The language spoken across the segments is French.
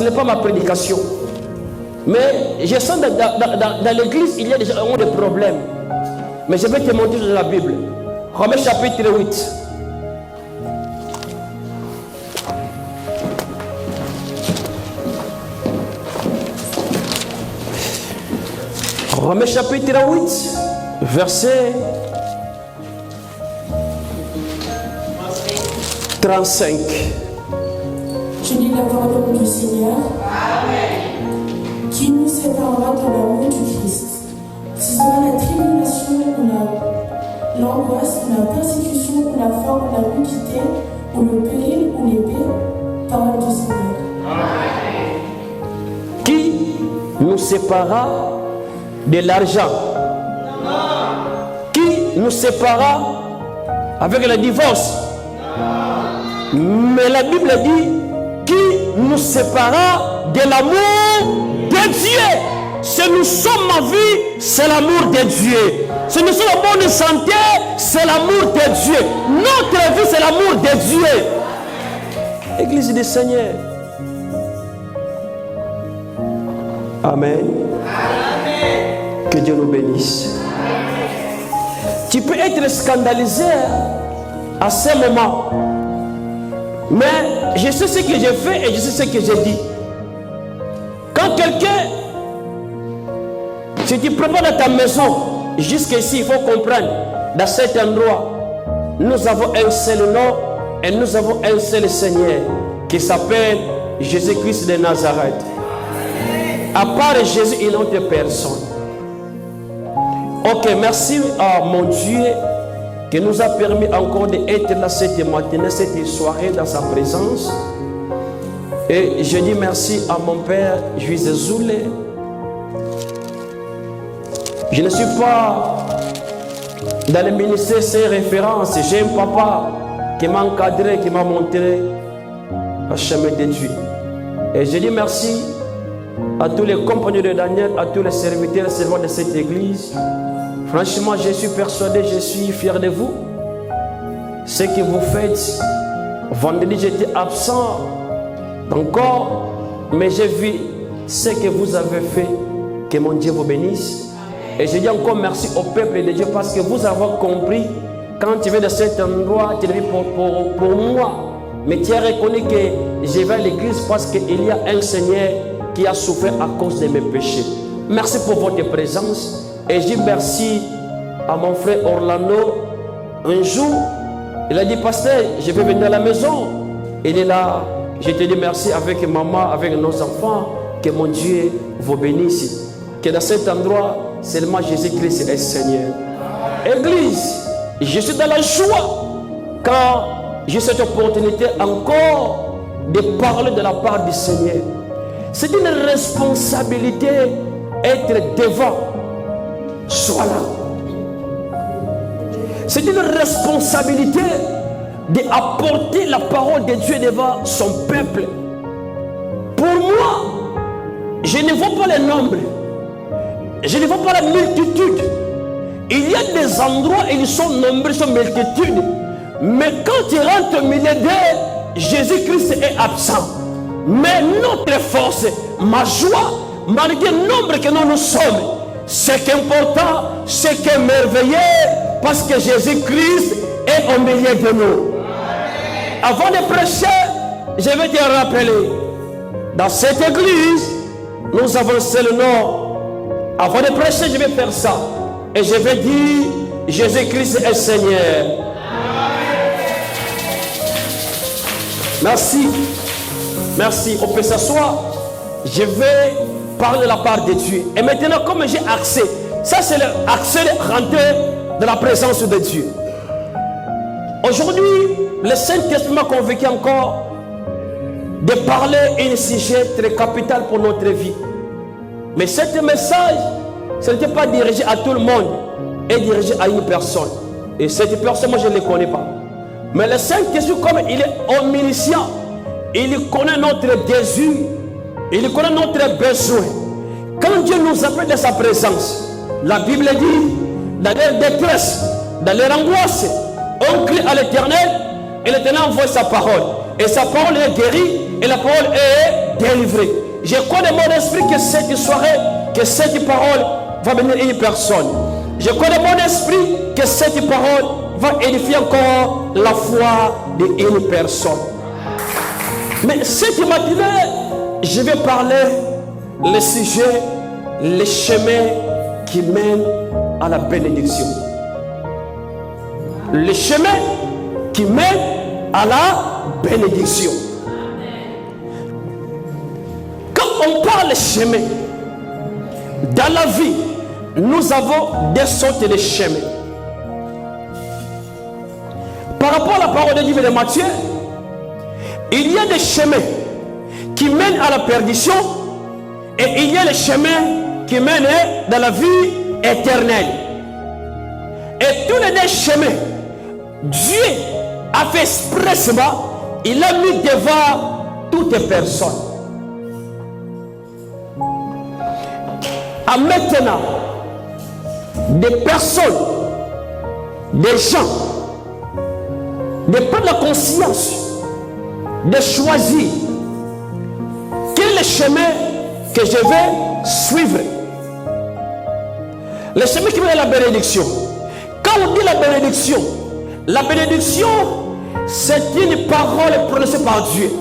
n'est pas ma prédication. Mais je sens dans l'église, il y a déjà des problèmes. Mais je vais te montrer dans la Bible. Romains chapitre 8. Romains chapitre 8, verset 35. Je lis la parole du Seigneur. Amen. Qui nous séparera de l'amour du Christ? Ce sera la tribulation ou l'angoisse, ou la persécution, ou la faim, ou la nudité, ou le péril, ou l'épée. Parole du Seigneur. Amen. Qui nous séparera de l'argent? Qui nous séparera avec le divorce? Mais la Bible dit qui nous séparera de l'amour de Dieu. Si nous sommes en vie, c'est l'amour de Dieu. Si nous sommes en bonne santé, c'est l'amour de Dieu. Notre vie, c'est l'amour de Dieu. Église du Seigneur. Amen. Que Dieu nous bénisse. Tu peux être scandalisé à ce moment. Mais je sais ce que j'ai fait et je sais ce que j'ai dit. Quand quelqu'un, si tu prépares dans ta maison, jusqu'ici, il faut comprendre, dans cet endroit, nous avons un seul nom et nous avons un seul Seigneur qui s'appelle Jésus-Christ de Nazareth. À part Jésus, il n'y a autre personne. Ok, merci à mon Dieu qui nous a permis encore d'être là cette matinée, cette soirée dans sa présence. Et je dis merci à mon père Juise Zoulé. Je ne suis pas dans le ministère sans référence. J'ai un papa qui m'a encadré, qui m'a montré le chemin de Dieu. Et je dis merci à tous les compagnons de Daniel, à tous les serviteurs et servants de cette église. Franchement, je suis persuadé, je suis fier de vous. Ce que vous faites, vendredi j'étais absent encore, mais j'ai vu ce que vous avez fait. Que mon Dieu vous bénisse. Et je dis encore merci au peuple de Dieu parce que vous avez compris, quand tu viens de cet endroit, tu le vis pour moi. Mais tu as reconnu que je vais à l'église parce qu'il y a un Seigneur qui a souffert à cause de mes péchés. Merci pour votre présence. Et je dis merci à mon frère Orlando. Un jour, il a dit, pasteur, je vais venir à la maison. Il est là. Je te dis merci avec maman, avec nos enfants. Que mon Dieu vous bénisse. Que dans cet endroit, seulement Jésus-Christ est Seigneur. Église, je suis dans la joie quand j'ai cette opportunité encore de parler de la part du Seigneur. C'est une responsabilité être devant. Sois là. C'est une responsabilité d'apporter la parole de Dieu devant son peuple. Pour moi, je ne vois pas le nombre. Je ne vois pas la multitude. Il y a des endroits où ils sont nombreux, ils sont multitudes. Mais quand tu rentres au milieu d'eux, Jésus-Christ est absent. Mais notre force, ma joie, malgré le nombre que nous sommes, c'est qu'important, c'est que merveilleux, parce que Jésus-Christ est au milieu de nous. Avant de prêcher, je vais te rappeler, dans cette église, nous avons seul nom. Avant de prêcher, je vais faire ça. Et je vais dire, Jésus-Christ est Seigneur. Merci. Merci. On peut s'asseoir. Je vais parler de la part de Dieu. Et maintenant, comme j'ai accès, ça c'est l'accès de rentrer dans la présence de Dieu. Aujourd'hui, le Saint-Esprit m'a convaincu encore de parler un sujet très capital pour notre vie. Mais ce message, ce n'était pas dirigé à tout le monde, et dirigé à une personne. Et cette personne, moi je ne la connais pas. Mais le Saint-Esprit, comme il est omniscient, il connaît notre désir, il connaît notre besoin. Quand Dieu nous appelle de sa présence, la Bible dit, dans leur détresse, dans leur angoisse, on crie à l'Éternel, et l'Éternel envoie sa parole. Et sa parole est guérie, et la parole est délivrer. Je connais mon esprit que cette soirée, que cette parole va bénir une personne. Je connais mon esprit que cette parole va édifier encore la foi d'une personne. Mais cette matinée, je vais parler le sujet, les chemins qui mènent à la bénédiction. Les chemins qui mènent à la bénédiction. Quand on parle de chemin, dans la vie, nous avons des sortes de chemins. Par rapport à la parole de Dieu de Matthieu, il y a des chemins qui mènent à la perdition et il y a les chemins qui mènent dans la vie éternelle. Et tous les deux chemins, Dieu a fait expressement, il a mis devant toutes les personnes. À maintenant, des personnes, des gens, de prendre la conscience, de choisir quel est le chemin que je vais suivre. Le chemin qui mène à la bénédiction. Quand on dit la bénédiction, c'est une parole prononcée par Dieu.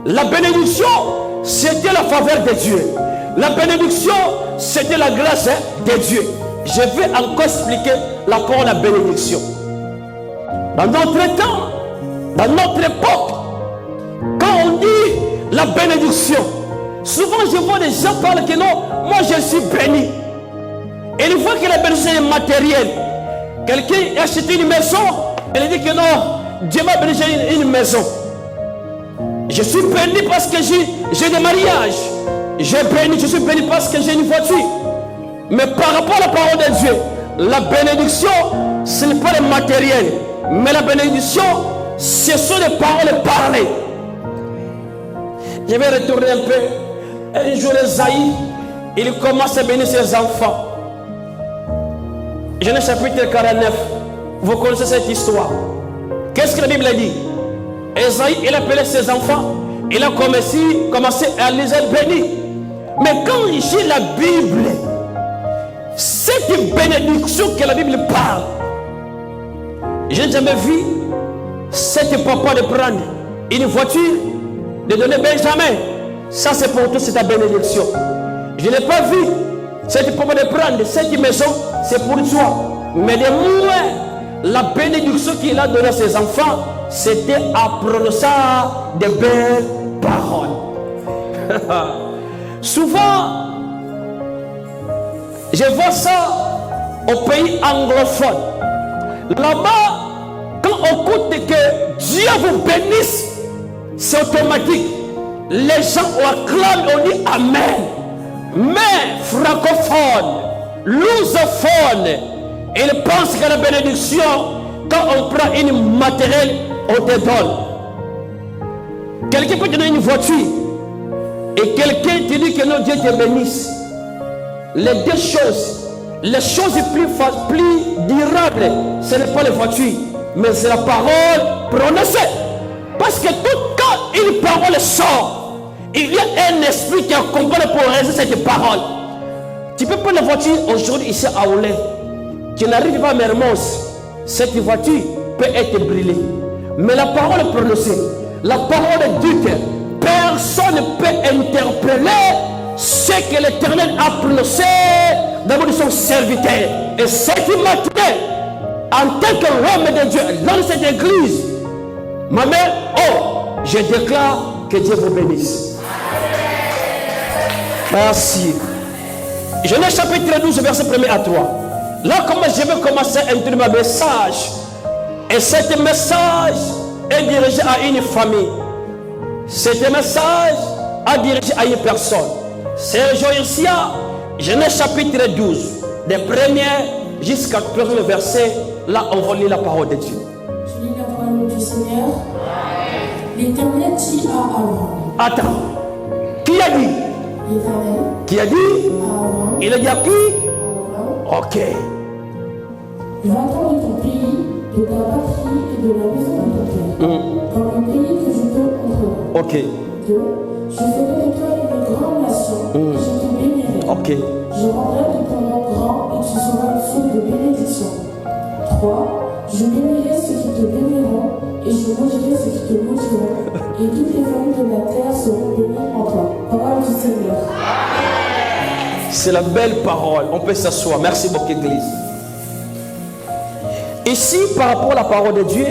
La bénédiction, c'était la faveur de Dieu. La bénédiction, c'était la grâce de Dieu. Je vais encore expliquer la parole de la bénédiction. Dans notre temps, dans notre époque, quand on dit la bénédiction, souvent je vois des gens parler que non, moi je suis béni. Et une fois que la bénédiction est matérielle, quelqu'un a acheté une maison, elle dit que non, Dieu m'a béni, j'ai une maison. Je suis béni parce que j'ai des mariages. Je suis béni parce que j'ai une voiture. Mais par rapport à la parole de Dieu, la bénédiction, ce n'est pas le matériel. Mais la bénédiction, ce sont des paroles parlées. Je vais retourner un peu. Un jour, Esaïe, il commence à bénir ses enfants. Genèse chapitre 49. Vous connaissez cette histoire. Qu'est-ce que la Bible dit? Esaïe, il appelait ses enfants. Il a commencé à les bénir. Mais quand il lit la Bible, cette bénédiction que la Bible parle, je n'ai jamais vu cet papa de prendre une voiture, de donner Benjamin. Ça c'est pour toi, c'est ta bénédiction. Je n'ai pas vu cet papa de prendre cette maison, c'est pour toi. Mais de moi, la bénédiction qu'il a donnée à ses enfants, c'était à prononcer de belles paroles. Souvent, je vois ça au pays anglophone. Là-bas, quand on écoute que Dieu vous bénisse, c'est automatique. Les gens acclament, on dit Amen. Mais francophones, lusophones, ils pensent que la bénédiction, quand on prend une matérielle, on te donne. Quelqu'un peut te donner une voiture et quelqu'un te dit que non, Dieu te bénisse. Les deux choses, les choses plus durables, ce n'est pas les voitures, mais c'est la parole prononcée. Parce que quand une parole sort, il y a un esprit qui accompagne pour réaliser cette parole. Tu peux prendre la voiture aujourd'hui ici à Oulé. Tu n'arrives pas à Mermoz, cette voiture peut être brûlée. Mais la parole prononcée, la parole dite, personne ne peut interpeller ce que l'Éternel a prononcé dans son serviteur. Et cette matinée, en tant que homme de Dieu, dans cette église, ma mère, je déclare que Dieu vous bénisse. Merci. Genèse chapitre 12, verset 1 à 3. Là, comment je vais commencer à introduire ma message. Et ce message est dirigé à une famille. Ce message est dirigé à une personne. C'est aujourd'hui, Genèse chapitre 12, des premiers jusqu'à 13 versets. Là, on va lire la parole de Dieu. Je lis la parole du Seigneur. L'Éternel dit à Abraham. Attends. Qui a dit? L'Éternel. Qui a dit? Abraham. Il a dit à qui? Abraham. Ok. Va-t'en de ton pays, de ta patrie et de la maison de ton père, dans le pays que je te montrerai. Ok. 2. Je ferai de toi une grande nation, et je te bénirai. Ok. Je rendrai de ton nom grand, et tu seras une source de bénédiction. 3. Je bénirai ceux qui te béniront, et je maudirai ceux qui te maudiront, et toutes les familles de la terre seront bénies en toi. Parole du Seigneur. C'est la belle parole. On peut s'asseoir. Merci beaucoup, Église. Ici, par rapport à la parole de Dieu,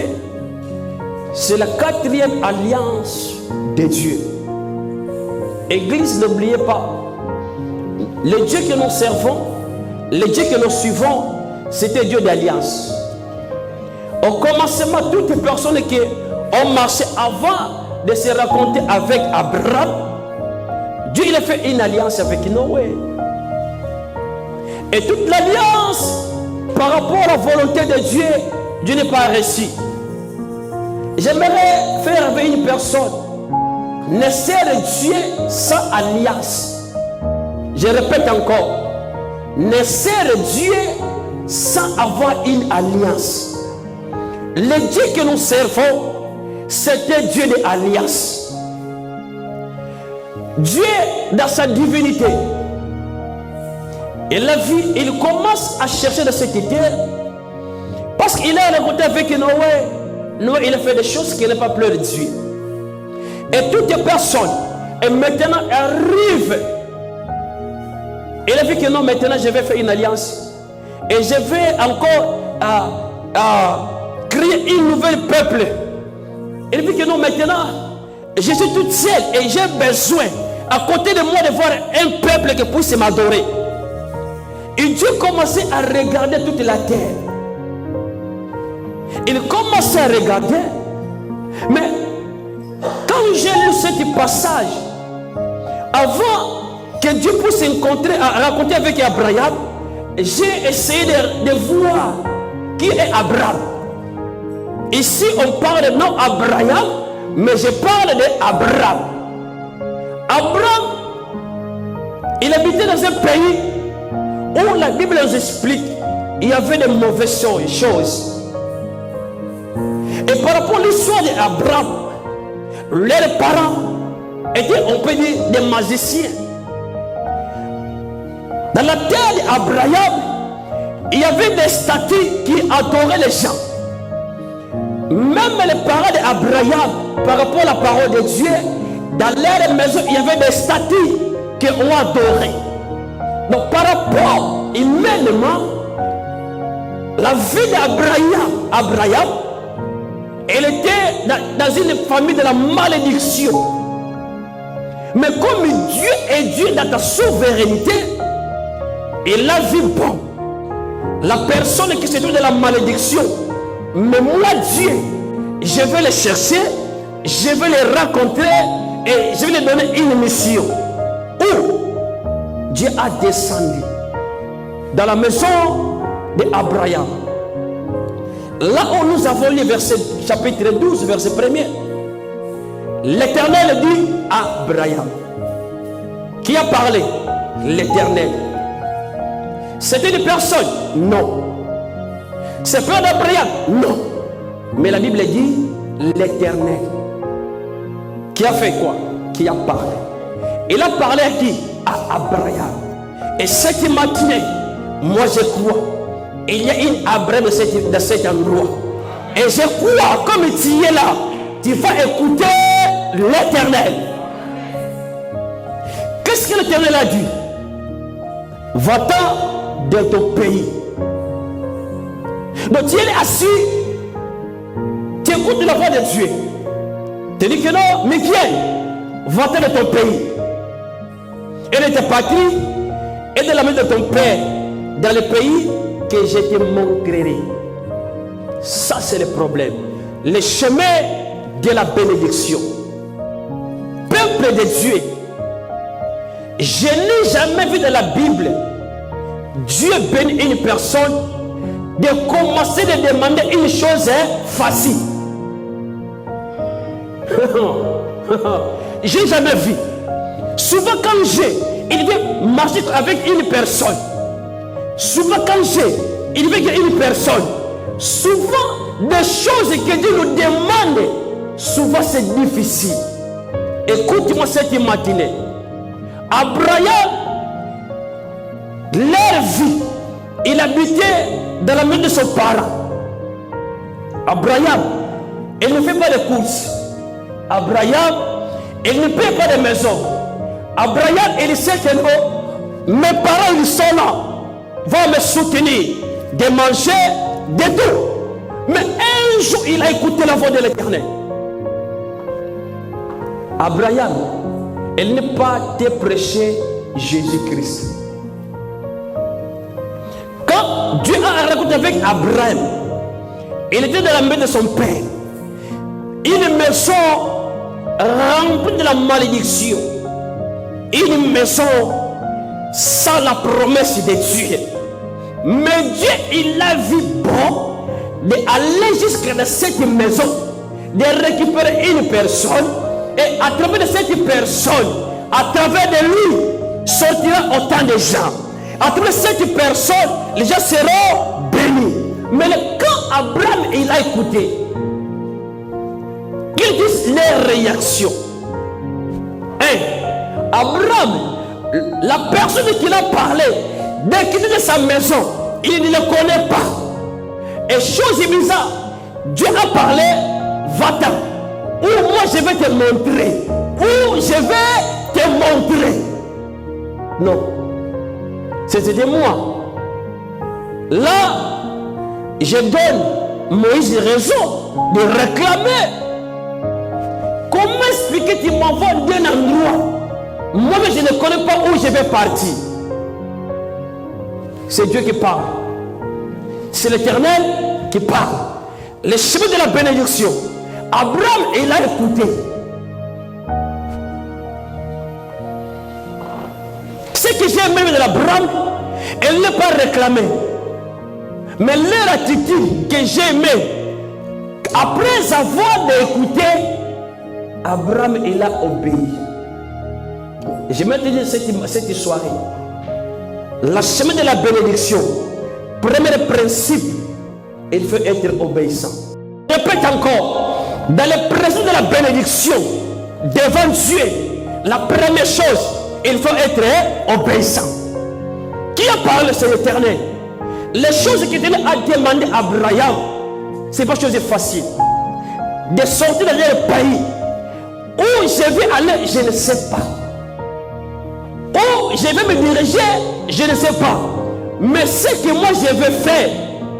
c'est la 4e alliance de Dieu. Église, n'oubliez pas, le Dieu que nous servons, le Dieu que nous suivons, c'était Dieu d'alliance. Au commencement, toutes les personnes qui ont marché avant de se rencontrer avec Abraham, Dieu il a fait une alliance avec Noé. Et toute l'alliance par rapport à la volonté de Dieu, Dieu n'est pas reçu. J'aimerais faire avec une personne. Ne sert Dieu sans alliance. Je répète encore. Ne sert Dieu sans avoir une alliance. Le Dieu que nous servons, c'était Dieu de l'alliance. Dieu, dans sa divinité, et la vie, il commence à chercher de cette terre parce qu'il a rencontré avec Noé. Noé, il a fait des choses qui n'ont pas plu de Dieu. Et toutes les personnes, et maintenant, arrivent. Il a vu que non, maintenant, je vais faire une alliance. Et je vais encore créer une nouvelle peuple. Il a vu que non, maintenant, je suis toute seule et j'ai besoin, à côté de moi, de voir un peuple qui puisse m'adorer. Et Dieu commençait à regarder toute la terre. Il commençait à regarder. Mais quand j'ai lu ce passage, avant que Dieu puisse raconter avec Abraham, j'ai essayé de voir qui est Abraham. Ici, on parle de non Abraham, mais je parle d'Abraham. Abraham, il habitait dans un pays où la Bible nous explique il y avait de mauvaises choses. Et par rapport à l'histoire d'Abraham, leurs parents étaient, on peut dire, des magiciens. Dans la terre d'Abraham, il y avait des statues qui adoraient les gens. Même les parents d'Abraham, par rapport à la parole de Dieu, dans leur maison, il y avait des statues qui ont adoré. Donc par rapport humainement, la vie d'Abraham, elle était dans une famille de la malédiction. Mais comme Dieu est Dieu dans ta souveraineté, il a vu bon. La personne qui se trouve dans la malédiction, mais moi Dieu, je vais les chercher, je vais les rencontrer et je vais les donner une mission. Où Dieu a descendu dans la maison d'Abraham. Là où nous avons lu verset chapitre 12, verset 1er, l'Éternel dit à Abraham. Qui a parlé? L'Éternel. C'était une personne? Non. C'est frère d'Abraham? Non. Mais la Bible dit l'Éternel. Qui a fait quoi? Qui a parlé? Il a parlé à qui? À Abraham. Et cette matinée, moi je crois, il y a une Abraham dans cet endroit. Et je crois, comme tu es là, tu vas écouter l'Éternel. Qu'est-ce que l'Éternel a dit? Va-t'en de ton pays. Donc tu es assis, tu écoutes la voix de Dieu. Tu dis que non, mais viens, va-t'en de ton pays. Et de ta patrie, et de la main de ton père, dans le pays que je te montrerai. Ça c'est le problème. Le chemin de la bénédiction. Peuple de Dieu, je n'ai jamais vu dans la Bible Dieu bénit une personne de commencer de demander une chose facile. J'ai jamais vu. Souvent quand il veut marcher avec une personne. Souvent quand il veut qu'il y ait une personne. Souvent des choses que Dieu nous demande, souvent c'est difficile. écoute-moi cette matinée. Abraham, leur vie, il habitait dans la maison de son parent. Abraham, il ne fait pas de courses. Abraham, il ne paie pas de maison. Abraham, il sait que mes parents, ils sont là, vont me soutenir, de manger, de tout. Mais un jour, il a écouté la voix de l'Éternel. Abraham, il n'est pas te prêcher Jésus-Christ. Quand Dieu a raconté avec Abraham, il était dans la main de son père. Une maison remplie de la malédiction. Une maison sans la promesse de Dieu. Mais Dieu, il a vu bon d'aller jusqu'à cette maison, de récupérer une personne, et à travers de cette personne, à travers de lui, sortira autant de gens. À travers cette personne, les gens seront bénis. Mais quand Abraham il a écouté, ils disent les réactions. Abraham, la personne qui l'a parlé, dès qu'il est de sa maison, il ne le connaît pas. Et chose bizarre, Dieu a parlé, va-t'en. Ou moi je vais te montrer. Ou je vais te montrer. Non. C'était moi. Là, je donne Moïse raison de réclamer. Comment expliquer qu'il m'envoie d'un endroit? Moi-même, je ne connais pas où je vais partir. C'est Dieu qui parle. C'est l'Éternel qui parle. Le chemin de la bénédiction. Abraham, il a écouté. Ce que j'ai aimé de l'Abraham, elle n'est pas réclamée. Mais leur attitude que j'ai aimée, après avoir écouté, Abraham, il a obéi. Je vais te dire cette soirée. La chemin de la bénédiction, premier principe, il faut être obéissant. Je répète encore, dans les présence de la bénédiction, devant Dieu, la première chose, il faut être obéissant. Qui a parlé, c'est l'Éternel. Les choses que Dieu a demandé à Abraham, ce n'est pas chose facile. De sortir de leur pays, où je vais aller, je ne sais pas. Où je vais me diriger, je ne sais pas. Mais ce que moi je vais faire,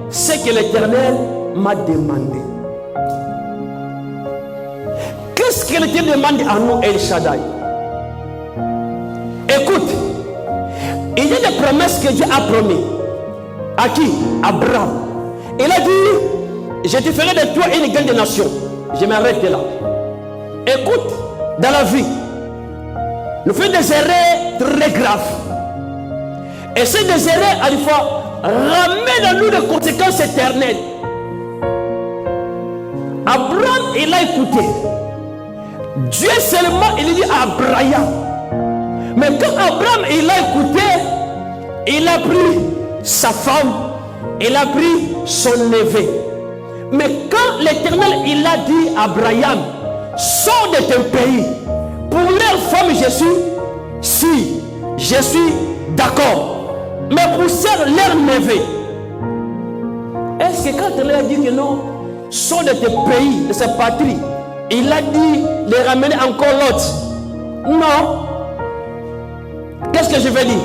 c'est que l'Éternel m'a demandé. Qu'est-ce que l'Éternel demande à nous, El Shaddai? Écoute, il y a des promesses que Dieu a promis. À qui? Abraham. Il a dit, je te ferai de toi une grande nation. Je m'arrête là. Écoute, dans la vie, nous faisons des erreurs très graves. Et ces des erreurs, à la fois, ramènent à nous des conséquences éternelles. Abraham, il a écouté. Dieu seulement, il dit à Abraham. Mais quand Abraham, il a écouté, il a pris sa femme, il a pris son neveu. Mais quand l'Éternel, il a dit à Abraham, sors de ton pays. Pour leur femme, je suis d'accord. Mais pour celle, leur neveu, est-ce que quand il a dit que non, sors de ton pays, de sa patrie, il a dit de ramener encore l'autre? Non. Qu'est-ce que je veux dire?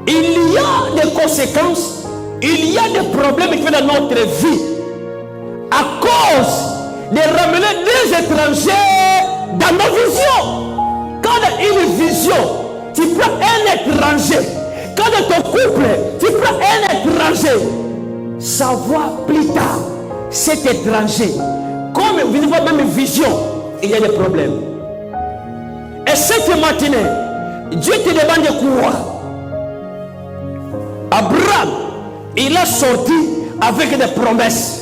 Il y a des conséquences, il y a des problèmes qui viennent dans notre vie à cause de ramener des étrangers dans nos visions. Quand il y a une vision, tu prends un étranger. Quand dans ton couple, tu prends un étranger. Savoir plus tard, cet étranger, comme vous vivez la même vision, il y a des problèmes. Et cette matinée, Dieu te demande quoi? Abraham, il a sorti avec des promesses.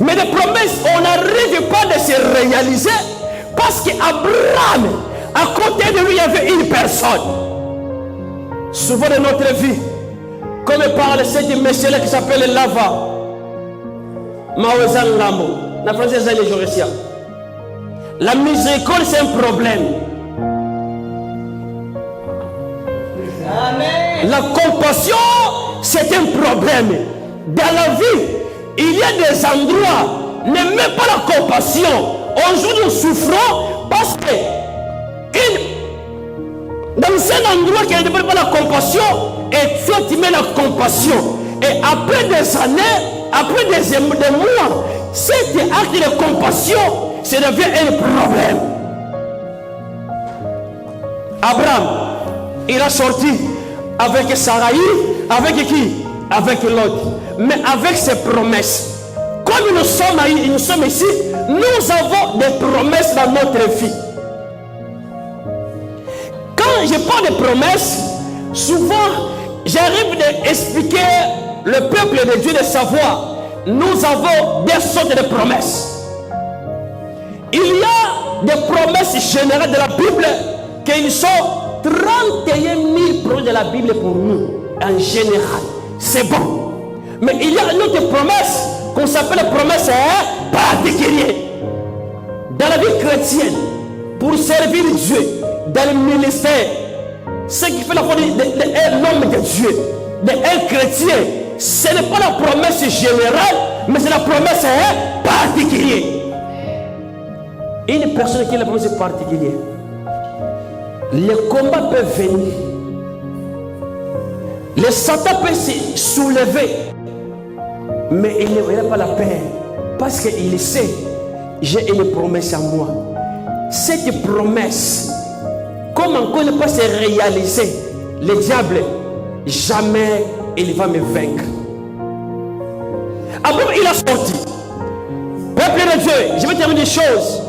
Mais les promesses, on n'arrive pas à se réaliser parce qu'Abraham, à côté de lui, il y avait une personne. Souvent dans notre vie, comme parle cette monsieur-là qui s'appelle Lava, Maouezan Lambo, la française est les La miséricorde, c'est un problème. Amen. La compassion, c'est un problème. Dans la vie, il y a des endroits, n'aimez pas la compassion. Un jour, nous souffrons parce que dans un endroit qui ne demande pas la compassion, et toi, tu mets la compassion. Et après des années, après des mois, cet acte de compassion, ça devient un problème. Abraham, il a sorti avec Sarai, avec qui? Avec l'autre. Mais avec ses promesses. Comme nous sommes ici, nous avons des promesses dans notre vie. Quand je parle de promesses, souvent, j'arrive d'expliquer le peuple de Dieu de savoir. Nous avons des sortes de promesses. Il y a des promesses générales de la Bible qui sont 31 000 promesses de la Bible pour nous, en général. C'est bon. Mais il y a une autre promesse qu'on s'appelle promesse particulière. Dans la vie chrétienne, pour servir Dieu, dans le ministère, ce qui fait la foi d'un homme de Dieu, d'un chrétien, ce n'est pas la promesse générale, mais c'est la promesse particulière. Une personne qui a la promesse particulière, les combats peuvent venir, le Satan peut se soulever, mais il ne va pas la peine, parce qu'il sait, j'ai une promesse à moi. Cette promesse, comme encore ne pas se réaliser, le diable, jamais il va me vaincre. Abraham, il a sorti. Peuple de Dieu, je vais te dire des choses.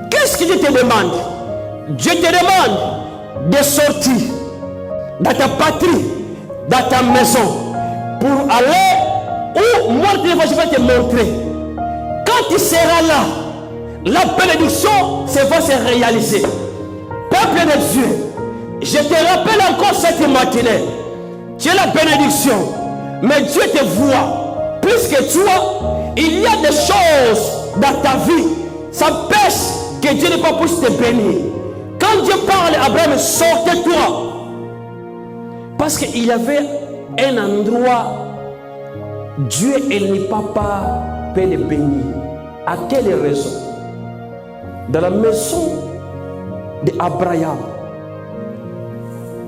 Qu'est-ce que Dieu te demande? Dieu te demande de sortir dans ta patrie, dans ta maison, pour aller où moi je vais te montrer. Quand tu seras là, la bénédiction va se réaliser. Peuple de Dieu, je te rappelle encore cette matinée, tu as la bénédiction, mais Dieu te voit. Plus que toi, il y a des choses dans ta vie, ça pêche que Dieu ne pas puisse te bénir. Quand Dieu parle à Abraham, sortez-toi. Parce qu'il y avait un endroit, Dieu, il n'est pas peut le bénir. À quelle raison? Dans la maison d'Abraham,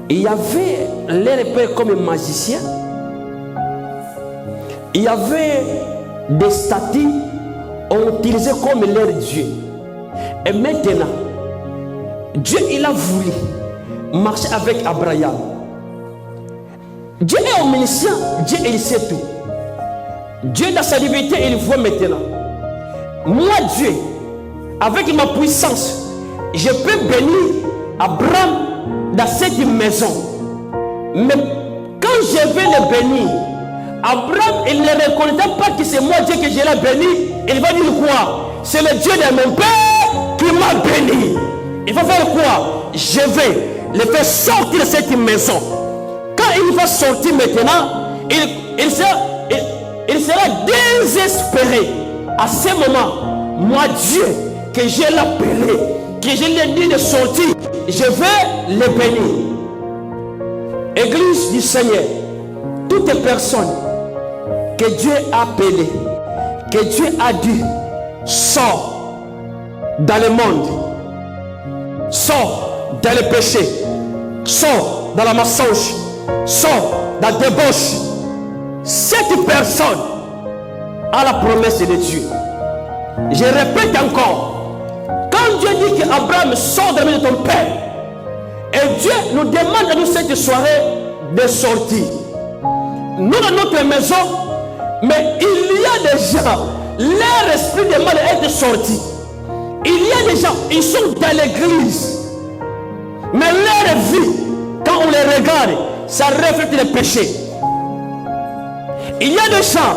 il y avait leur père comme un magicien. Il y avait des statues utilisées comme leur Dieu. Et maintenant, Dieu il a voulu marcher avec Abraham. Dieu est omniscient, Dieu il sait tout. Dieu dans sa divinité il voit maintenant. Moi Dieu, avec ma puissance, je peux bénir Abraham dans cette maison. Mais quand je vais le bénir, Abraham il ne reconnaît pas que c'est moi Dieu que je l'ai béni. Il va dire quoi? C'est le Dieu de mon père qui m'a béni. Il va faire quoi? Je vais le faire sortir de cette maison. Quand il va sortir maintenant, il sera désespéré. À ce moment, moi Dieu, que je l'ai appelé, que je lui ai dit de sortir, je vais le bénir. Église du Seigneur, toutes les personnes que Dieu a appelées, que Dieu a dit, sors dans le monde, sors dans le péché, sors dans la mensonge, sors dans la débauche. Cette personne a la promesse de Dieu. Je répète encore, quand Dieu dit qu'Abraham sort de la maison de ton père, et Dieu nous demande à nous cette soirée de sortir. Nous dans notre maison, mais il y a des gens, leur esprit demande d'être sorti. Il y a des gens, ils sont dans l'église, mais leur vie, quand on les regarde, ça reflète le péché. Il y a des gens,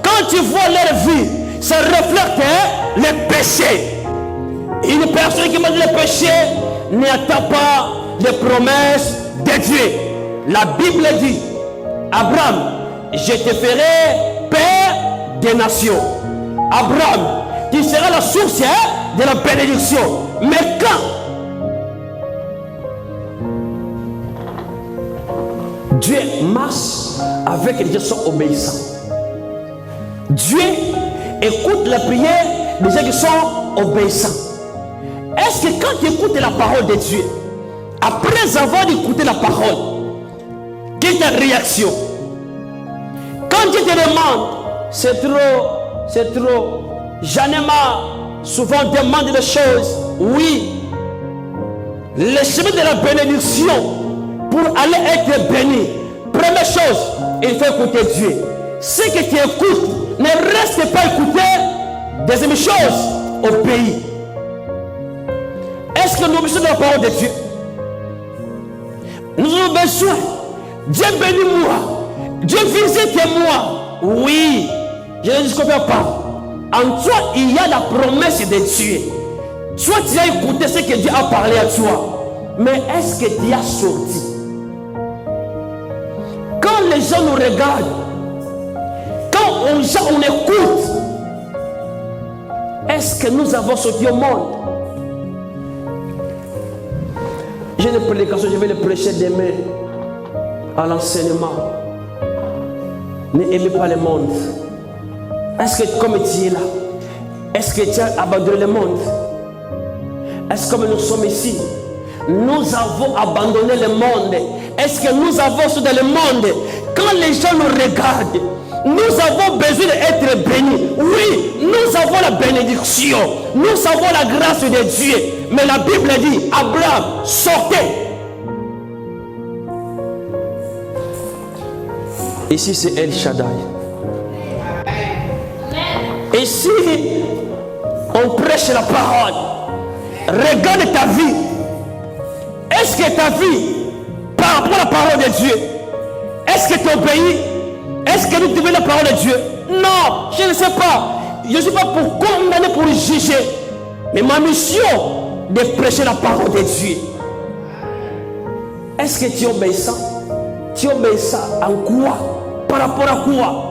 quand tu vois leur vie, ça reflète le péché. Une personne qui mange le péché n'attend pas les promesses de Dieu. La Bible dit, Abraham, je te ferai père des nations. Abraham, tu seras la source de la bénédiction. Mais quand Dieu marche avec les gens qui sont obéissants. Dieu écoute la prière des gens qui sont obéissants. Est-ce que quand tu écoutes la parole de Dieu, après avoir écouté la parole, quelle est ta réaction? Quand Dieu te demande, c'est trop, j'en ai marre, souvent on demande des choses, oui, le chemin de la bénédiction, pour aller être béni, première chose, il faut écouter Dieu. Ce que tu écoutes, ne reste pas écouter. Deuxième chose, au pays. Est-ce que nous avons besoin de la parole de Dieu? Nous avons besoin. Dieu bénis-moi. Dieu visite-moi. Oui, je ne discute pas. En toi, il y a la promesse de Dieu. Soit tu as écouté ce que Dieu a parlé à toi. Mais est-ce que tu as sorti? Quand les gens nous regardent, quand on écoute, est-ce que nous avons sorti au monde? J'ai une prédication, je vais le prêcher demain à l'enseignement. N'aimez pas le monde. Est-ce que comme tu es là, est-ce que tu as abandonné le monde? Est-ce que comme nous sommes ici, nous avons abandonné le monde? Est-ce que nous avons dans le monde? Quand les gens nous regardent, nous avons besoin d'être bénis. Oui, nous avons la bénédiction. Nous avons la grâce de Dieu. Mais la Bible dit, Abraham, sortez. Ici, c'est El Shaddai. Ici, on prêche la parole. Regarde ta vie. Est-ce que ta vie, par rapport à la parole de Dieu, est-ce que tu obéis? Est-ce que nous devons la parole de Dieu? Non, je ne sais pas. Je ne suis pas pour condamner, pour juger. Mais ma mission, de prêcher la parole de Dieu. Est-ce que tu es obéissant? Tu es obéissant en quoi? Par rapport à quoi?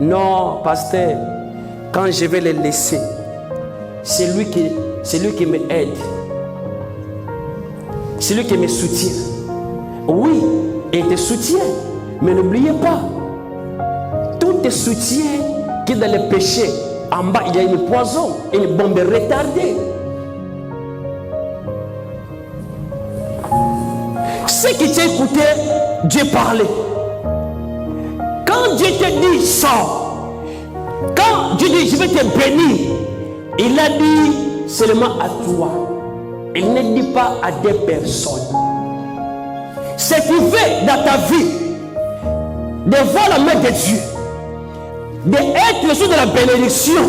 Non, pasteur, quand je vais le laisser, c'est lui qui me aide. C'est lui qui me soutient. Oui, il te soutient. Mais n'oubliez pas, tout te soutient qui est dans le péché. En bas, il y a une poison, une bombe retardée. Ce qui t'a écouté, Dieu parlait. Quand Dieu te dit sors, quand Dieu dit je vais te bénir, il a dit seulement à toi. Il ne dit pas à des personnes. Ce qui fait dans ta vie, de voir la main de Dieu, d'être le sous de la bénédiction,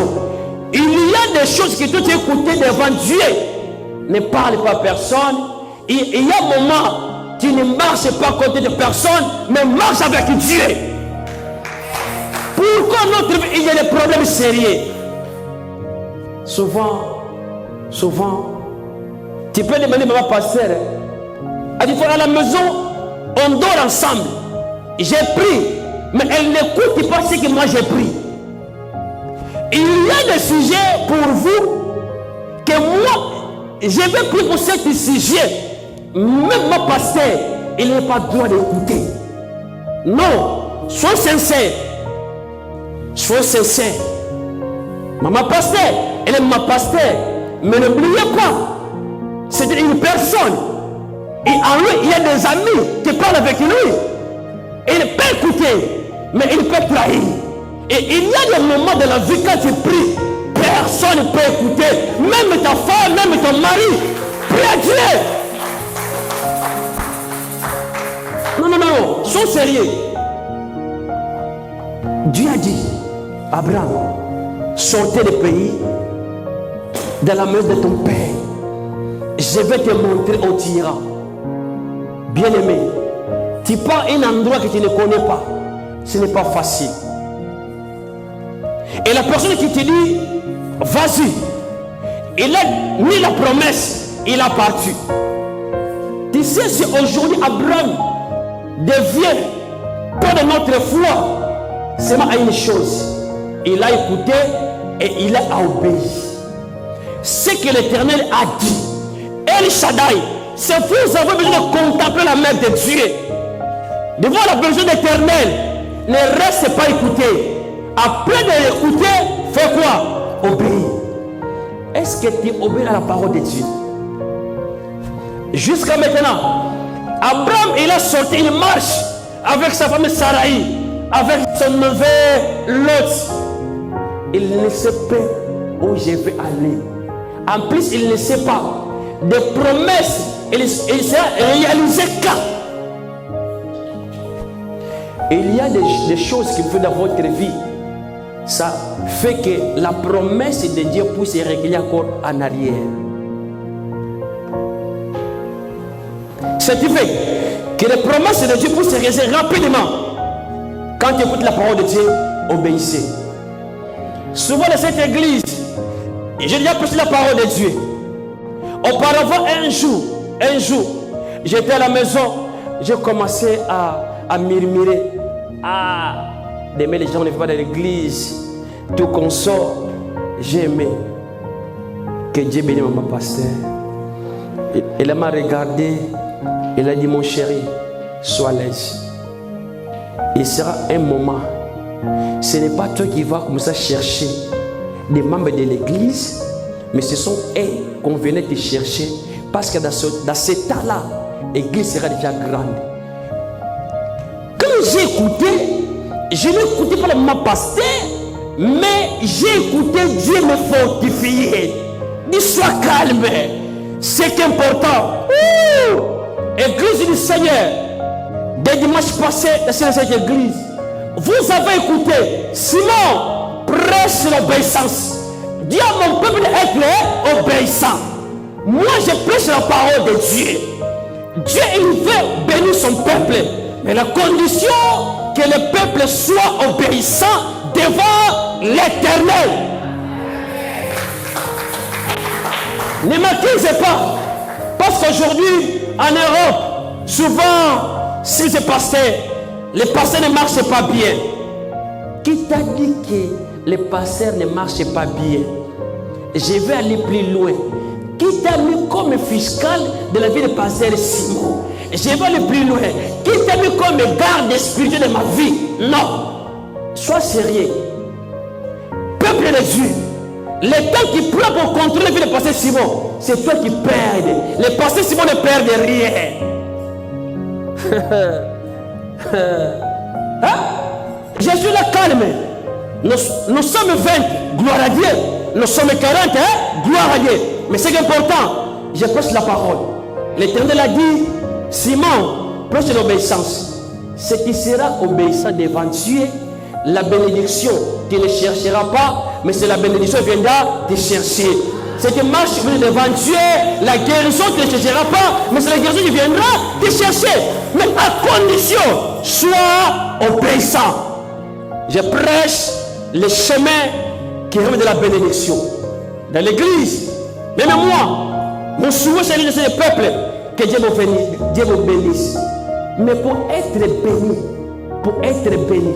il y a des choses que tu as écoutées devant Dieu. Ne parle pas à personne. Il y a un moment, tu ne marches pas à côté de personne, mais marche avec Dieu. Pourquoi notre vie, il y a des problèmes sérieux? Souvent, tu peux demander à ma pasteur, à la maison, on dort ensemble. J'ai pris, mais elle n'écoute pas ce que moi j'ai pris. Il y a des sujets pour vous que moi, je vais prier pour ce sujet. Même mon pasteur, il n'a pas le droit d'écouter. Non, sois sincère. Sois sincère. Ma pasteur, elle est ma pasteur. Mais n'oubliez pas, c'est une personne. Et en lui, il y a des amis qui parlent avec lui. Il peut écouter, mais il peut trahir. Et il y a des moments de la vie quand tu pries, personne ne peut écouter. Même ta femme, même ton mari. Prie à Dieu. Non, sois sérieux. Dieu a dit, Abraham, sortez du pays, de la maison de ton père. Je vais te montrer où tu iras. Bien-aimé, tu pars à un endroit que tu ne connais pas. Ce n'est pas facile. Et la personne qui te dit, vas-y, il a mis la promesse, il a parti. Tu sais, si aujourd'hui Abraham devient peur de notre foi, seulement à une chose. Il a écouté et il a obéi. ce que l'Éternel a dit. El Shaddai, c'est vous avez besoin de contempler la main de Dieu. Devant la besoin d'Éternel, ne reste pas écouté. Après de l'écouter, fais quoi? Obéir. Est-ce que tu obéis à la parole de Dieu? Jusqu'à maintenant, Abraham, il a sorti une marche avec sa femme Sarai, avec son neveu Lot. Il ne sait pas où je vais aller. En plus, il ne sait pas des promesses, il sera réalisé quand. Il y a des choses qui font dans votre vie. Ça fait que la promesse de Dieu puisse se régler encore en arrière. Ce qui fait que les promesses de Dieu puissent se réaliser rapidement. Quand tu écoutes la parole de Dieu, obéissez. Souvent dans cette église, j'ai déjà prêché la parole de Dieu. Auparavant, un jour, j'étais à la maison, j'ai commencé à murmurer. Demain les gens ne vont pas dans l'église. Tout qu'on sort, j'ai aimé. Que Dieu bénisse mon pasteur. Elle m'a regardé. Elle a dit, mon chéri, sois à l'aise. Il sera un moment. Ce n'est pas toi qui vas comme ça chercher des membres de l'église, mais ce sont eux qu'on venait te chercher. Parce que dans ce temps-là, l'église sera déjà grande. Quand j'ai écouté, je n'ai écouté pas le moment pasteur, mais j'ai écouté Dieu me fortifier. Dis, sois calme. C'est important. Église du Seigneur, des dimanches passés dans cette église, vous avez écouté Simon prêche l'obéissance. Dis à mon peuple d'être obéissant. Moi je prêche la parole de Dieu. Dieu il veut bénir son peuple, mais la condition que le peuple soit obéissant devant l'Éternel. Ne m'accusez pas, parce qu'aujourd'hui en Europe, souvent, si c'est pasteur, les pasteurs ne marchent pas bien. Qui t'a dit que les pasteurs ne marchent pas bien? Je vais aller plus loin. Qui t'a mis comme fiscal de la vie de pasteur Simon? Je vais aller plus loin. Qui t'a mis comme garde spirituel de ma vie? Non. Sois sérieux. Peuple de Dieu, le temps qui prend pour contrôler la vie de pasteur Simon, c'est toi qui perds. Les pasteurs Simon ne perdent rien. Je suis là calme. Nous sommes 20, gloire à Dieu. Nous sommes 40, gloire à Dieu. Mais c'est important, je prêche la parole. L'Éternel a dit, Simon, prêche l'obéissance. Ce qui sera obéissant devant Dieu, la bénédiction, tu ne chercheras pas, mais c'est la bénédiction qui viendra te chercher. C'est que marche devant Dieu, la guérison tu ne chercheras pas, mais c'est la guérison qui viendra te chercher. Mais à condition, sois obéissant. Je prêche le chemin qui remet de la bénédiction. Dans l'église, même moi, mon souhait c'est de ce peuple, que Dieu vous bénisse. Mais pour être béni,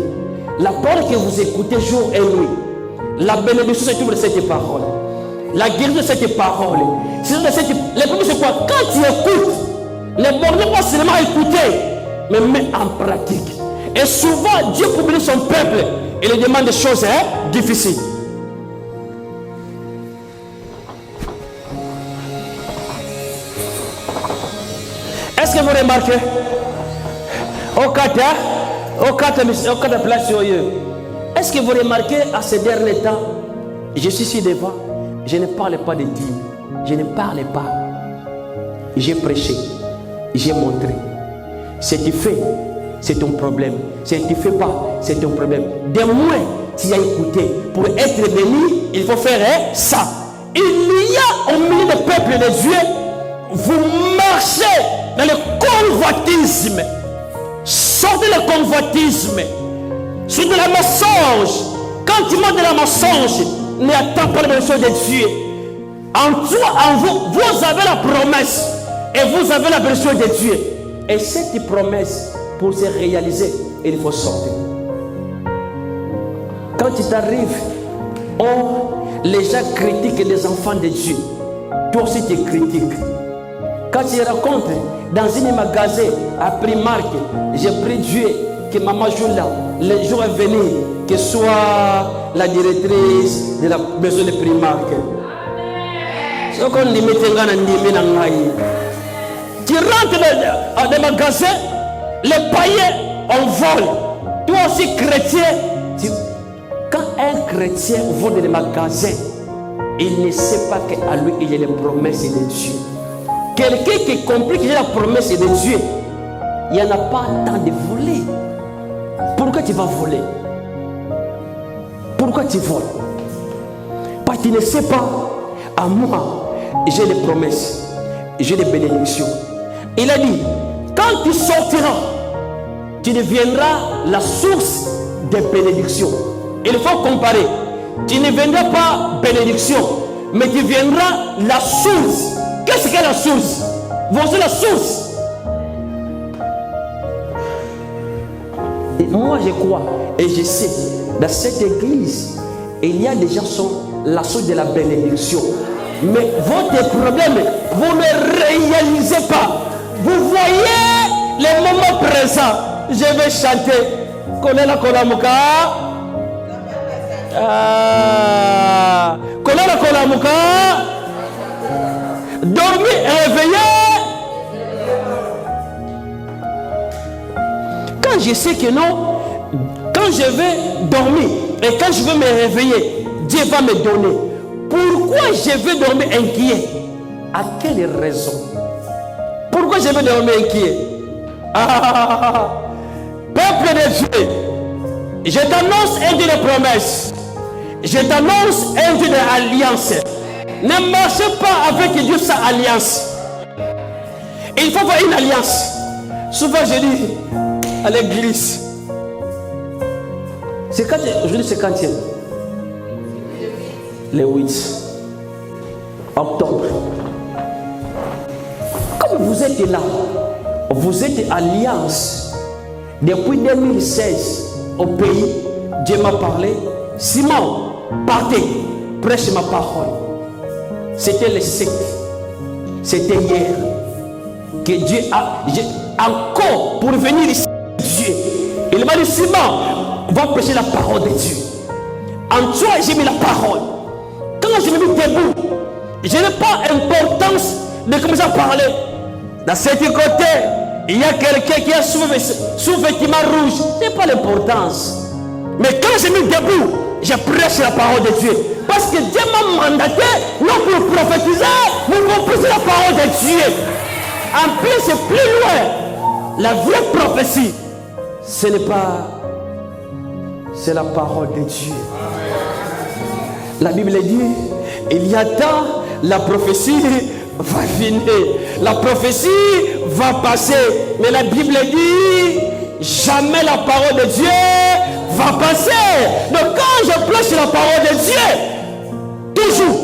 la parole que vous écoutez jour et nuit, la bénédiction se trouve de cette parole. La guérison de cette parole. Les problèmes c'est quoi? Quand tu écoutes, les bords ne pas seulement écouter, mais mets en pratique. Et souvent, Dieu pour bénir son peuple, il lui demande des choses difficiles. Est-ce que vous remarquez? Au quatre places sur eux. Est-ce que vous remarquez à ces derniers temps, je suis ici devant, je ne parle pas de dîmes, je ne parle pas. J'ai prêché, j'ai montré. Ce que tu fais, c'est ton problème. Ce que tu ne fais pas, c'est ton problème. De moins, tu as écouté. Pour être béni, il faut faire ça. Il y a au milieu du peuple de Dieu, vous marchez dans le convoitisme. Sortez le convoitisme. Sur de la mensonge. Quand tu manges de la mensonge, n'attends pas la bénédiction de Dieu. En toi, en vous, vous avez la promesse. Et vous avez la bénédiction de Dieu. Et cette promesse, pour se réaliser, il faut sortir. Quand tu t'arrives, les gens critiquent les enfants de Dieu. Toi aussi tu critiques. Quand tu racontes dans un magasin à Primark, j'ai pris Dieu que maman joue là. Le jour est venu que soit la directrice de la maison de Primark. Tu rentres dans des magasins, les païens en vol. Toi aussi chrétien, quand un chrétien vole dans les magasins, il ne sait pas qu'à lui il y a les promesses de Dieu. Quelqu'un qui comprend qu'il y a la promesse de Dieu, il n'y en a pas temps de voler. Pourquoi tu vas voler? Pourquoi tu voles? Parce que tu ne sais pas, à moi, j'ai les promesses, j'ai les bénédictions. Il a dit, quand tu sortiras, tu deviendras la source des bénédictions. Il faut comparer. Tu ne deviendras pas bénédiction, mais tu deviendras la source. Qu'est-ce qu'est la source? Voici la source. Et moi je crois et je sais, dans cette église, il y a des gens qui sont la source de la bénédiction. Mais votre problème, vous ne réalisez pas. Vous voyez les moments présents. Je vais chanter. Kolela Kolamuka. Kolela Kolamuka. Dormir et réveiller. Quand je sais que non, quand je vais dormir et quand je veux me réveiller, Dieu va me donner. Pourquoi je vais dormir inquiet? À quelle raison? Pourquoi je vais dormir inquiet? Peuple de Dieu, je t'annonce un Dieu de promesses. Je t'annonce un Dieu d'alliance. Ne marchez pas avec Dieu sans alliance. Il faut avoir une alliance. Souvent je dis à l'église, c'est quand aujourd'hui c'est quand le 8 octobre. Comme vous êtes là, vous êtes alliance depuis 2016 au pays. Dieu m'a parlé. Simon, partez, prêche ma parole. C'était le 7. C'était hier que Dieu a encore pour venir ici. Dieu, il m'a dit Simon, va prêcher la parole de Dieu. En toi, j'ai mis la parole. Quand je me mis debout, je n'ai pas importance de commencer à parler. Dans cet côté, il y a quelqu'un qui a sous-vêtement rouge. Ce n'est pas l'importance. Mais quand je me mis debout, je prêche la parole de Dieu. Parce que Dieu m'a mandaté, non pour prophétiser, mais pour prêcher la parole de Dieu. En plus, c'est plus loin. La vraie prophétie, ce n'est pas... c'est la parole de Dieu. La Bible dit, il y a temps, la prophétie va finir. La prophétie va passer. Mais la Bible dit, jamais la parole de Dieu va passer. Donc quand je prêche la parole de Dieu, toujours,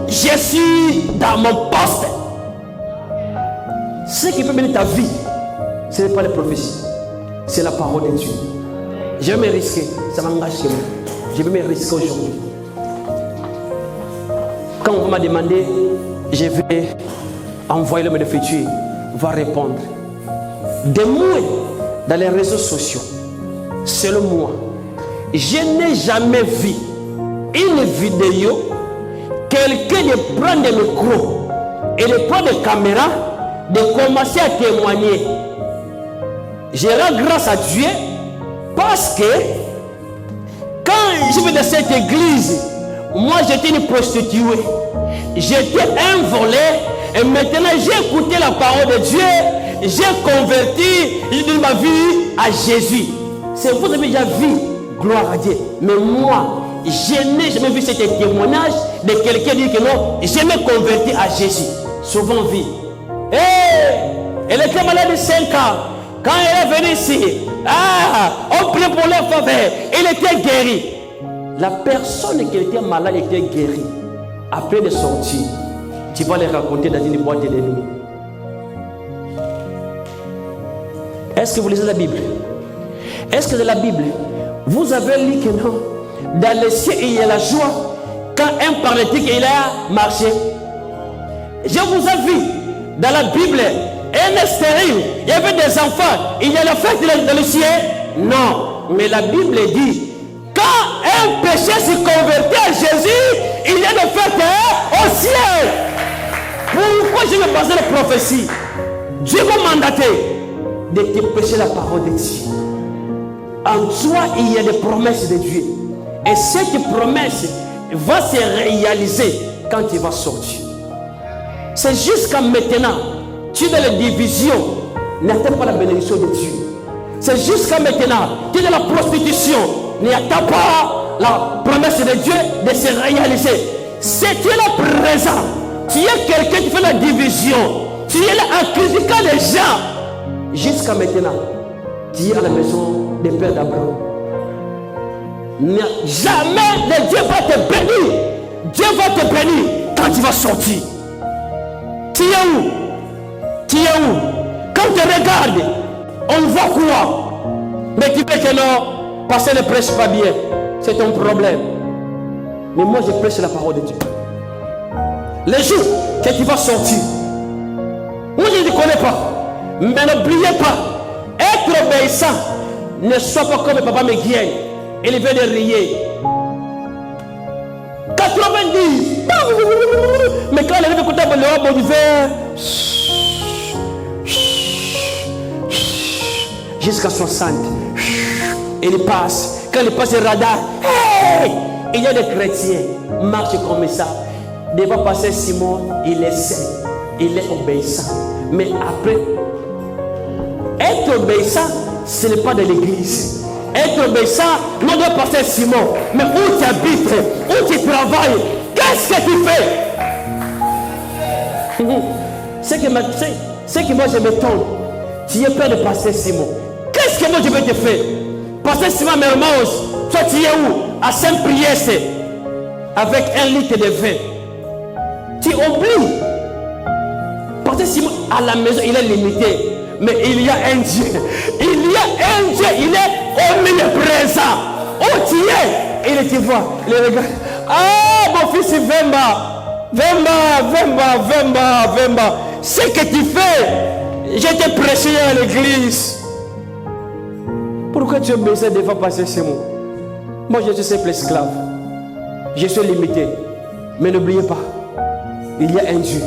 je suis dans mon poste. Ce qui peut mener ta vie, ce n'est pas les prophéties, c'est la parole de Dieu. Je vais me risquer, ça m'engage chez moi. Je vais me risquer aujourd'hui. Quand on m'a demandé, je vais envoyer l'homme de futur, va répondre. De moi, dans les réseaux sociaux, selon moi, je n'ai jamais vu une vidéo, quelqu'un de prendre des micros et de prendre des caméras, de commencer à témoigner. Je rends grâce à Dieu parce que quand je vais dans cette église, moi j'étais une prostituée, j'étais un volé et maintenant j'ai écouté la parole de Dieu, j'ai converti, j'ai donné ma vie à Jésus. C'est vous qui avez déjà vu, gloire à Dieu. Mais moi, je n'ai jamais vu ce témoignage de quelqu'un qui dit que non, je me converti à Jésus. Souvent vu. Elle était malade de 5 ans. Quand elle est venue ici, on prie pour leur faveur. Elle était guérie. La personne qui était malade était guérie. Après de sortir, tu vas les raconter dans une boîte de nuit. Est-ce que vous lisez la Bible? Est-ce que dans la Bible, vous avez lu que non, Dans le ciel, il y a la joie quand un paralytique il a marché. Je vous ai vu dans la Bible, un stérile, il y avait des enfants, il y a la fête dans le ciel. Non, mais la Bible dit, quand un péché se convertit à Jésus, il y a une fête au ciel. Pourquoi je vais baser la prophétie? Dieu m'a mandaté de te prêcher la parole de Dieu. En toi, il y a des promesses de Dieu. Et cette promesse va se réaliser quand tu vas sortir. C'est jusqu'à maintenant, tu es dans la division, n'attends pas la bénédiction de Dieu. C'est jusqu'à maintenant, tu es dans la prostitution, n'attends pas la promesse de Dieu de se réaliser. Si tu es là présent, tu es quelqu'un qui fait la division, tu es là en critiquant les gens. Jusqu'à maintenant, tu es à la maison des pères d'Abraham. Jamais le Dieu va te bénir. Dieu va te bénir quand tu vas sortir. Tu es où? Tu es où? Quand tu regardes, on voit quoi? Mais tu sais que non, pasteur ne prêche pas bien. C'est ton problème. Mais moi je prêche la parole de Dieu. Les jours que tu vas sortir, moi je ne te connais pas. Mais n'oubliez pas, être obéissant, ne sois pas comme papa Miguel. Il vient de rier. 90. Mais quand il arrive à écouter le roi Boniver, jusqu'à 60. Il passe. Quand il passe le radar, hey! Il y a des chrétiens marchent comme ça. Devant passer Simon, il est saint, il est obéissant. Mais après, être obéissant, ce n'est pas de l'église. Être obéissant, non doit passer Simon. Mais où tu habites, où tu travailles, qu'est-ce que tu fais? C'est que moi je m'étonne. Tu es peur de passer Simon. Qu'est-ce que moi je vais te faire? Passer Simon Mermoz, toi tu es où? À Saint-Priest, avec 1 litre de vin. Tu oublies. Passer Simon à la maison, il est limité. Mais il y a un Dieu. Il y a un Dieu. Il est omniprésent. Où tu es? Il te voit. Il regarde. Ah, mon fils Vemba. Vemba. Ce que tu fais, je t'ai prêché à l'église. Pourquoi tu es besoin de faire passer ces mots? Moi, je suis simple esclave. Je suis limité. Mais n'oubliez pas, il y a un Dieu.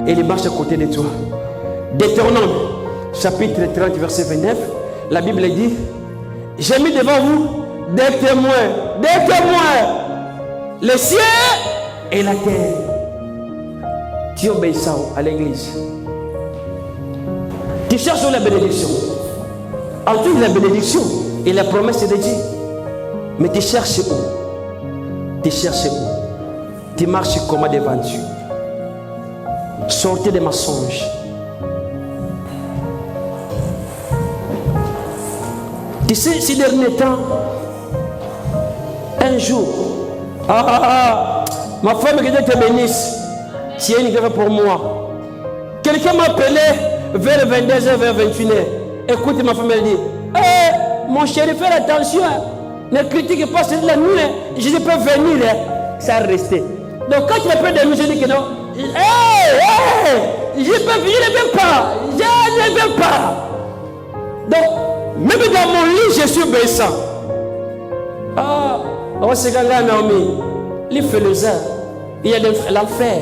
Et il marche à côté de toi. Deutéronome, chapitre 30, verset 29, la Bible dit, j'ai mis devant vous des témoins, le ciel et la terre. Tu obéis ça à l'église. Tu cherches la bénédiction. En tout, la bénédiction et la promesse de Dieu. Mais tu cherches où? Tu marches comment devant Dieu? Sortez des mensonges. Tu sais, ces derniers temps, un jour, ma femme, que Dieu te bénisse, tu es une grève pour moi. Quelqu'un m'a appelé vers 22h, vers 21h. Écoute, ma femme, elle dit, mon chéri, fais attention, ne critique pas la nuit, je peux venir, ça a resté. Donc quand tu appelles de nuit, je dis que non, je ne veux pas. Donc, même dans mon lit, je suis obéissant. On se gagne Naomi. Il fait le zèle. Il y a l'enfer.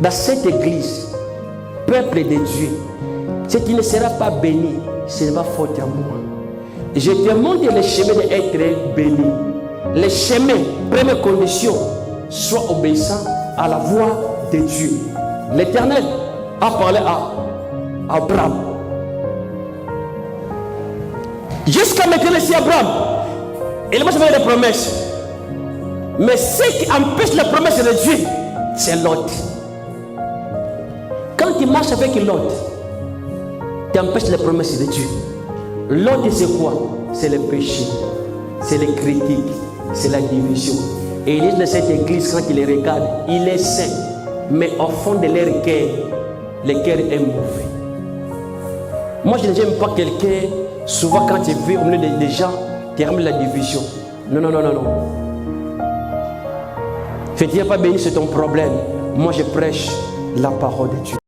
Dans cette église, peuple de Dieu, si tu ne seras pas béni, ce n'est pas faute à moi. Je te montre le chemin d'être béni. Le chemin, première condition, sois obéissant à la voix de Dieu. L'Éternel a parlé à Abraham. Jusqu'à maintenant, c'est Abraham. Il m'a fait des promesses. Mais ce qui empêche la promesse de Dieu, c'est Lot. Quand tu marches avec Lot, tu empêches la promesse de Dieu. Lot, c'est quoi? C'est le péché, c'est les critiques, c'est la division. Et il est dans cette église, quand il les regarde, il est saint. Mais au fond de leur cœur, le cœur est mauvais. Moi, je n'aime pas quelqu'un. Souvent, quand tu vis au milieu des gens, tu aimes la division. Non, non, non, non, non. Je ne tiens pas béni, c'est ton problème. Moi, je prêche la parole de Dieu.